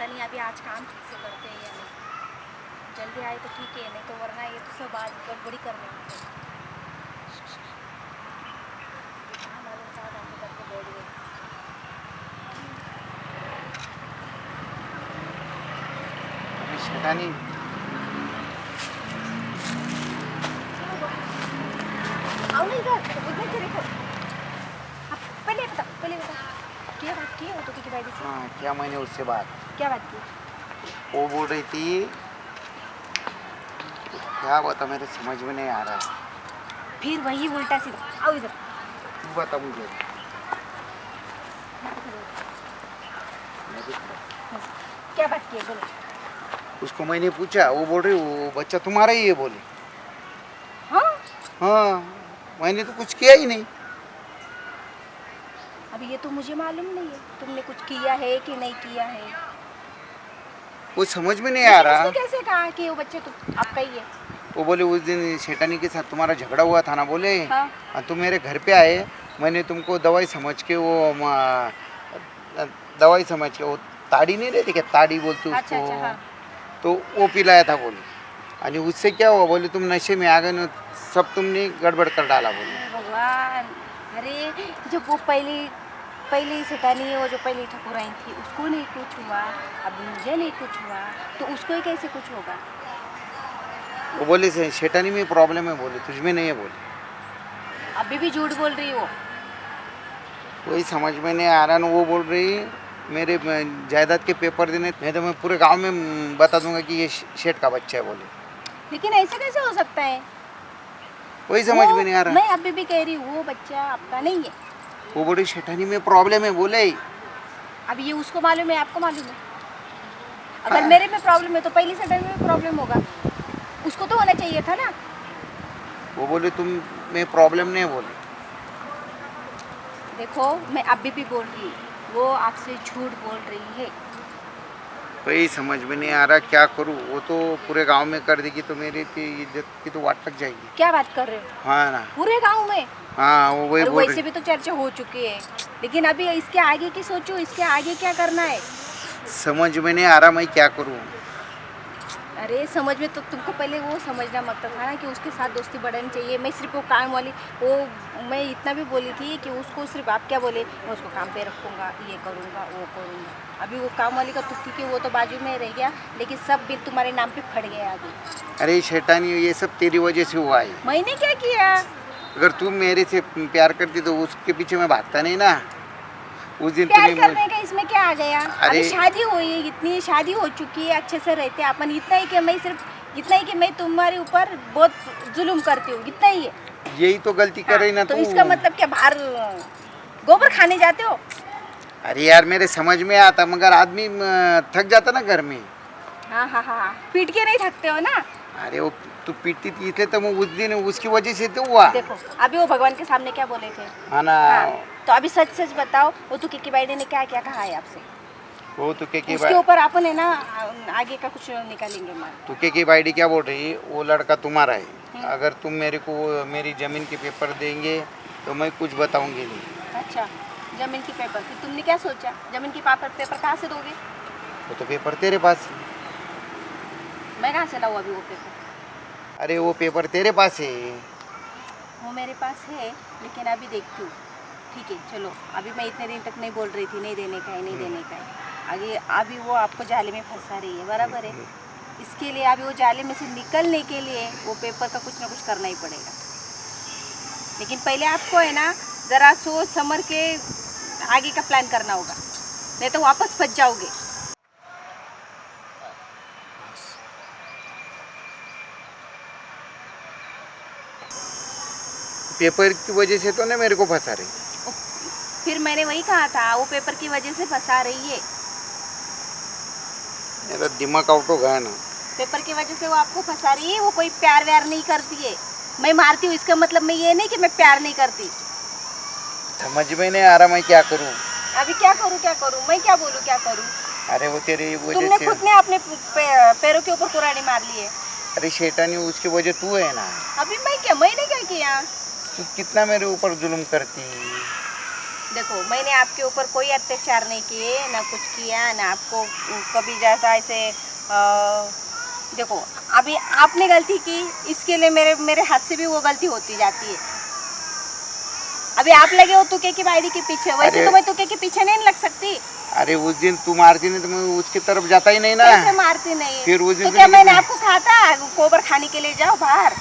पता नहीं अभी आज काम ठीक से करते हैं या नहीं। जल्दी आए तो ठीक है, नहीं तो वरना ये तो सब आज गड़बड़ी कर लेंगे। हाँ, मालूम साहब हम करके बैठ गए। शैतानी आओ ना इधर, इधर चले को। पहले बता क्या बात की हो तो की बात से? हाँ, क्या मैंने उससे बात क्या बात की? वो बोल रही थी, क्या बता मेरे समझ में नहीं आ रहा। फिर वही उल्टा सीधा। आओ इधर। तू बता मुझे। मैं भी खड़ा। क्या बात की है बोलो। उसको मैंने पूछा, वो बोल रही वो बच्चा तुम्हारा ही है बोले। हाँ, हाँ, मैंने तो कुछ किया ही नहीं। अभी ये तो मुझे मालूम नहीं है तुमने कुछ किया है कि नहीं किया है। वो समझ में नहीं आ रहा। उसने कैसे कहा कि वो बच्चे तो आपका ही है? वो बोले उस दिन शैतानी के साथ तुम्हारा झगड़ा हुआ था ना बोले। हाँ। और तुम मेरे घर पे आए, मैंने तुमको दवाई समझ के दवाई समझ के वो ताड़ी नहीं रहती क्या, ताड़ी बोलते अच्छा उसको। अच्छा, हाँ। तो वो पिलाया था बोले। और उससे क्या हुआ बोले, तुम नशे में आ गए ना, सब तुमने गड़बड़ कर डाला बोले। हे भगवान, अरे जो वो पहली सेठानी वो जो पहली ठकुर आई थी उसको नहीं कुछ हुआ, अब मुझे नहीं कुछ हुआ, तो उसको ही कैसे कुछ होगा? वो बोले शैतानी में प्रॉब्लम है बोले, तुझमें नहीं है बोले। अभी भी झूठ बोल रही हो? वही समझ में नहीं आ रहा ना। वो बोल रही मेरे जायदाद के पेपर देने, नहीं तो मैं पूरे गांव में बता दूंगा कि ये शेठ का बच्चा है बोले। लेकिन ऐसे कैसे हो सकता है? वही समझ में नहीं आ रहा। मैं अभी भी कह रही हूँ वो बच्चा आपका नहीं है। वो बोली शैतानी में प्रॉब्लम है बोले। अब ये उसको मालूम है, आपको मालूम है? अगर मेरे में प्रॉब्लम है तो पहली सेठानी में प्रॉब्लम होगा, उसको तो होना चाहिए था ना। वो बोले तुम में प्रॉब्लम नहीं है बोले। देखो मैं अभी भी बोल रही हूँ, वो आपसे झूठ बोल रही है। वही समझ में नहीं आ रहा क्या करूँ। वो तो पूरे गांव में कर देगी तो मेरी इज्जत की तो वाट लग जाएगी। क्या बात कर रहे हो? हाँ ना। पूरे गांव में? हाँ, वो वही और बोल वैसे रही। भी तो चर्चा हो चुकी है, लेकिन अभी इसके आगे की सोचो, इसके आगे क्या करना है। समझ में नहीं आ रहा मैं क्या करूँ। अरे समझ में तो तुमको पहले वो समझना मत था ना कि उसके साथ दोस्ती बढ़ानी चाहिए। मैं सिर्फ वो काम वाली वो मैं इतना भी बोली थी कि उसको सिर्फ आप क्या बोले, मैं उसको काम पे रखूँगा, ये करूँगा वो करूँगा। अभी वो काम वाली का तुक्की की वो तो बाजू में रह गया, लेकिन सब बिल तुम्हारे नाम पे फट गया अभी। अरे शैतानी, ये सब तेरी वजह से हुआ है। मैंने क्या किया? अगर तू मेरे से प्यार करती तो उसके पीछे मैं भागता नहीं ना। उस दिन प्यार तुम्हें करने का इसमें क्या आ गया? अभी शादी हुई है, इतनी शादी हो चुकी है, अच्छे से रहते हैं अपन। इतना ही कि मैं सिर्फ इतना ही कि मैं तुम्हारे ऊपर बहुत जुल्म करती हूँ, इतना ही है। यही तो गलती कर रही ना तो तू। इसका मतलब क्या बाहर गोबर खाने जाते हो? अरे यार, मेरे समझ में आता, मगर आदमी थक जाता ना घर में। हाँ हाँ हाँ, पीट के नहीं थकते हो ना। अरे वो तू पीटती थी इसलिए तो मैं उस दिन उसकी वजह से तो हुआ। देखो अभी वो भगवान के सामने क्या बोले थे? हाँ ना। हाँ, तो अभी सच सच बताओ, वो तो किकी बाइडे ने क्या क्या कहा है आपसे? वो तो के उसके ऊपर अपन है ना आगे का कुछ निकालेंगे माल। तू के बाइडी क्या बोल रही, वो लड़का तुम्हारा है। अगर तुम मेरे को मेरी जमीन के पेपर देंगे तो मैं कुछ बताऊंगी नहीं। अच्छा, जमीन की पेपर, फिर तुमने क्या सोचा? जमीन की पेपर कहाँ से दोगे? वो तो पेपर तेरे पास है। मैं कहाँ से लाऊँ अभी वो पेपर? अरे वो पेपर तेरे पास है। वो मेरे पास है, लेकिन अभी देखती हूँ। ठीक है चलो, अभी मैं इतने दिन तक नहीं बोल रही थी नहीं देने का है, नहीं देने का है। आगे अभी वो आपको जाले में फंसा रही है, बराबर है। इसके लिए अभी वो जाले में से निकलने के लिए वो पेपर का कुछ ना कुछ करना ही पड़ेगा। लेकिन पहले आपको है ना ज़रा सोच समझ के आगे का प्लान करना होगा, नहीं तो वापस फंस जाओगे। पेपर की वजह से तो ना मेरे को फंसा रही। फिर मैंने वही कहा था, वो पेपर की वजह से फंसा रही है। मेरा दिमाग आउट हो गया ना। पेपर की वजह से वो आपको फंसा रही है। वो कोई प्यार व्यार नहीं करती है। मैं मारती हूँ इसका मतलब मैं ये नहीं कि मैं प्यार नहीं करती। समझ में नहीं आ रहा मैं क्या करूँ। अभी क्या करूँ मैं क्या बोलूँ क्या करूँ? अरे वो तेरी वजह तुमने से। खुद ने अपने पैरों के ऊपर कुराड़ी मार ली है। अरे शैतानी, उसकी वजह तू है ना। अभी मैंने क्या किया? तू कितना मेरे ऊपर जुल्म करती। देखो मैंने आपके ऊपर कोई अत्याचार नहीं किए, ना कुछ किया, ना आपको कभी जैसा ऐसे देखो अभी आपने गलती की, इसके लिए मेरे मेरे हाथ से भी वो गलती होती जाती है। अभी आप लगे हो तुके की बाइडी के पीछे, वैसे अरे- तो मैं तुके के पीछे नहीं लग सकती। अरे उस दिन तू मारती नहीं तो मैं उसकी तरफ जाता ही नहीं ना। कैसे मारती नहीं? फिर उस दिन तो भी क्या लेकिन- मैंने आपको कहा था गोबर खाने के लिए जाओ बाहर?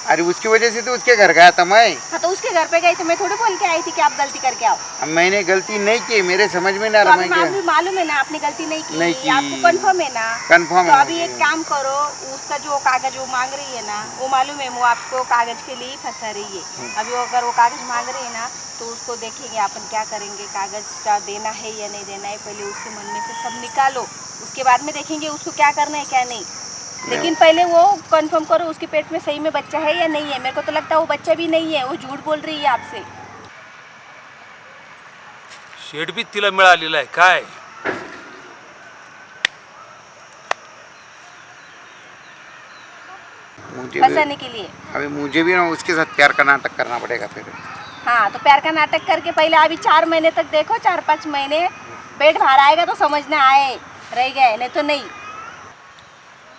अरे उसकी वजह से तो उसके घर गया था मैं। हाँ तो उसके घर पे गई तो मैं थोड़ी बोल के आई थी कि आप गलती करके आओ। अब मैंने गलती नहीं की, मेरे समझ में ना तो रहा अभी मैं क्या। अभी मालूम है ना आपने गलती नहीं की, नहीं की। आपको कंफर्म है ना? कंफर्म तो है अभी मुझे। एक काम करो, उसका जो कागज वो मांग रही है ना, वो मालूम है वो आपको कागज के लिए ही फंसा रही है। अभी वो अगर वो कागज मांग रही है ना तो उसको देखेंगे अपन क्या करेंगे, कागज का देना है या नहीं देना है, पहले उसके मन में से सब निकालो, उसके बाद में देखेंगे उसको क्या करना है क्या नहीं। लेकिन पहले वो कंफर्म करो उसके पेट में सही में बच्चा है या नहीं है। मेरे को तो लगता है वो बच्चा भी नहीं है, वो झूठ बोल रही है आपसे। शेड बी तिला मिळालेला आहे काय? मुझे फंसाने भी, के लिए। अभी मुझे भी ना उसके साथ प्यार का नाटक करना पड़ेगा फिर। हाँ तो प्यार का नाटक करके पहले अभी 4 महीने तक देखो, 4-5 महीने पेट बाहर आएगा तो समझना आए रह गए, नहीं तो नहीं।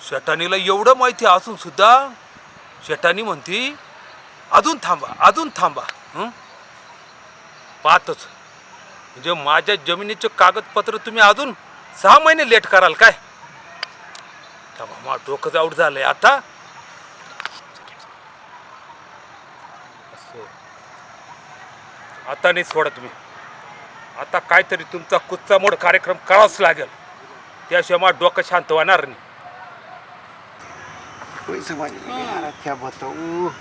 शेटानीला एवढं माहिती असून सुद्धा शेटानी म्हणती अजून थांबा अजून थांबा. पाहतच म्हणजे माझ्या जमिनीचे कागदपत्र तुम्ही अजून 6 महिने लेट कराल काय? थांबा मला डोकंच आऊट झालंय आता. असं. आता नाही सोडा तुम्ही. आता काहीतरी तुमचा कुच्चा मोड कार्यक्रम करावाच लागेल, त्याशिवाय मला डोकं शांत होणार नाही. कोई समझ में नहीं आ रहा क्या बताऊँ।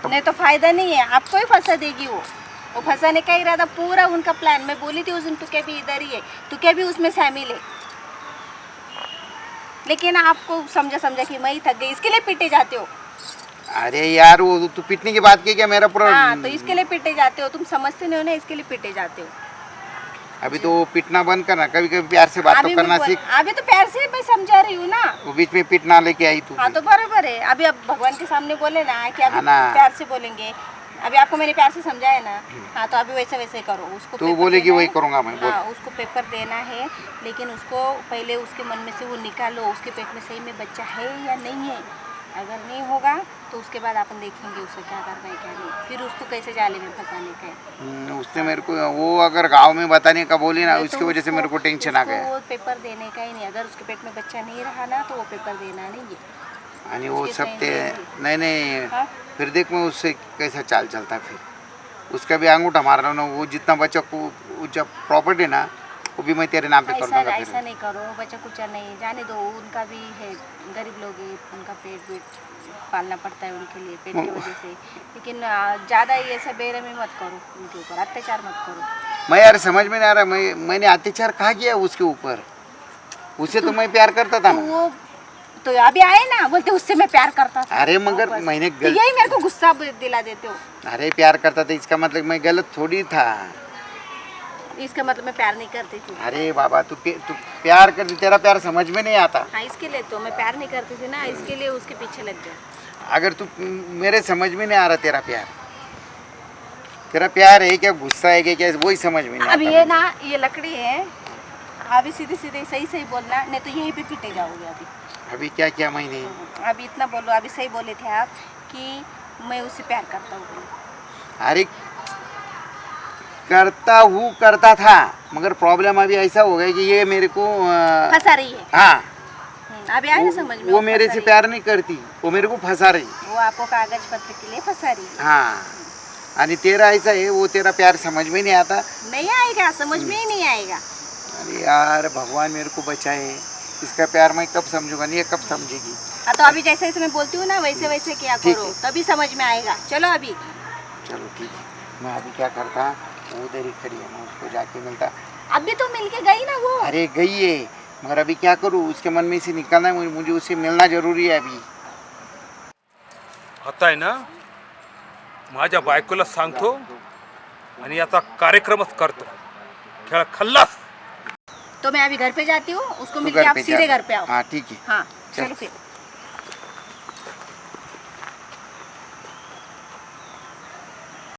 नहीं तो फायदा नहीं है, आपको ही फंसा देगी वो फंसाने का इरादा पूरा उनका प्लान। मैं बोली थी उस दिन तुके भी इधर ही है, तुके भी उसमें शामिल है, लेकिन आपको समझा समझा कि मैं ही थक गई, इसके लिए पीटे जाते हो। अरे यार वो तू पिटने की बात की क्या, मेरा पूरा हाँ तो इसके लिए पीटे जाते हो, तुम समझते नहीं हो ना, इसके लिए पीटे जाते हो। अभी तो वो पिटना बंद करना, कभी कभी प्यार से बात तो अभी करना मैं सीख। अभी तो प्यार से मैं समझा रही हूँ ना। वो बीच में पिटना लेके आई तू। हाँ तो बराबर है, अभी आप भगवान के सामने बोले ना कि अभी हाँ ना। प्यार से बोलेंगे। अभी आपको मैंने प्यार से समझाया ना, हाँ तो अभी वैसे वैसे करो। उसको तू पेपर बोलेगी देना वही है। करूँगा मैं, बोल। हाँ उसको पेपर देना है, लेकिन उसको पहले उसके मन में से वो निकालो, उसके पेट में सही में बच्चा है या नहीं है। अगर नहीं होगा तो उसके बाद अपन देखेंगे उसे क्या करना है क्या नहीं, फिर उसको कैसे जाले में फंसाने का है। उसने मेरे को वो अगर गांव में बताने का बोली ना, नहीं तो उसकी वजह से मेरे को टेंशन आ उसको गया। वो पेपर देने का ही नहीं, अगर उसके पेट में बच्चा नहीं रहा ना तो वो पेपर देना नहीं है। आणि वो उसकी सब सही ते नहीं नहीं नहीं हाँ? फिर देख मैं उससे कैसा चाल चलता है, फिर उसका भी अंगूठा मार रहा हूँ ना, वो जितना बच्चा को वो जब प्रॉपर्टी ना वो भी मैं तेरे नाम पे कर ऐसा दूंगा ऐसा फिर। नहीं करो, बच्चा कुचा नहीं, जाने दो। उनका भी है, गरीब लोग हैं, उनका पेट वेट पालना पड़ता है उनके लिए, पेट की वजह से। लेकिन ज़्यादा ये ऐसा बेरहमी मत करो, उनके ऊपर अत्याचार मत करो। मैं यार समझ में नहीं आ रहा, मैंने अत्याचार कहाँ किया उसके ऊपर? उसे तो मैं प्यार करता था तो ना। वो तो अभी आए ना बोलते उससे मैं प्यार करता था। अरे मगर बस। मैंने तो यही मेरे को गुस्सा दिला देते हो। अरे प्यार करता था इसका मतलब मैं गलत थोड़ी था। इसका मतलब मैं प्यार नहीं करती थी। अरे बाबा तू प्यार करती, तेरा प्यार समझ में नहीं आता। हाँ इसके लिए तो मैं प्यार नहीं करती थी ना, इसके लिए उसके पीछे लग गया। अगर तू मेरे समझ में नहीं आ रहा तेरा प्यार, तेरा प्यार है क्या, गुस्सा है क्या, वही समझ में नहीं अब आता ये मुझे। ना ये लकड़ी है, अभी सीधे सीधे सही सही बोलना, नहीं तो यहीं पे पीटे जाओगे। अभी अभी क्या किया मैंने? अभी इतना बोलो, अभी सही बोले थे आप कि मैं उससे प्यार करता हूँ। अरे करता था, मगर प्रॉब्लम अभी ऐसा हो गया कि ये मेरे को फंसा रही है। हाँ अभी आया समझ में? वो मेरे फंसा से रही प्यार नहीं करती, वो मेरे को फंसा रही। है। वो आपको कागज पत्र के लिए फंसा रही है। हाँ आणि तेरा ऐसा है, वो तेरा प्यार समझ में नहीं आता। नहीं आएगा, समझ में ही नहीं आएगा। अरे यार भगवान मेरे को बचाए, इसका प्यार मैं कब समझूंगा, नहीं ये कब समझेगी। हाँ तो अभी जैसे जैसे मैं बोलती हूँ ना वैसे वैसे क्या ठीक करो, है। तभी समझ में आएगा। चलो अभी। चलो ठीक है, मैं अभी क्या करता, वो उधर ही खड़ी है, मैं उसको जाके मिलता। अभी तो मिलके गई ना वो। अरे गई है, मगर अभी क्या करूँ, उसके मन में से निकलना है, मुझे उससे मिलना जरूरी है अभी। आता आहे ना माझ्या बायकोला सांगतो आणि याचा कार्यक्रमच करतो. खेळ खल्लास. तो मैं अभी घर पे जाती हूँ, उसको तू मिलके घर आप पे सीधे जा। घर पे आओ। हाँ ठीक है। हाँ चल। चलो फिर।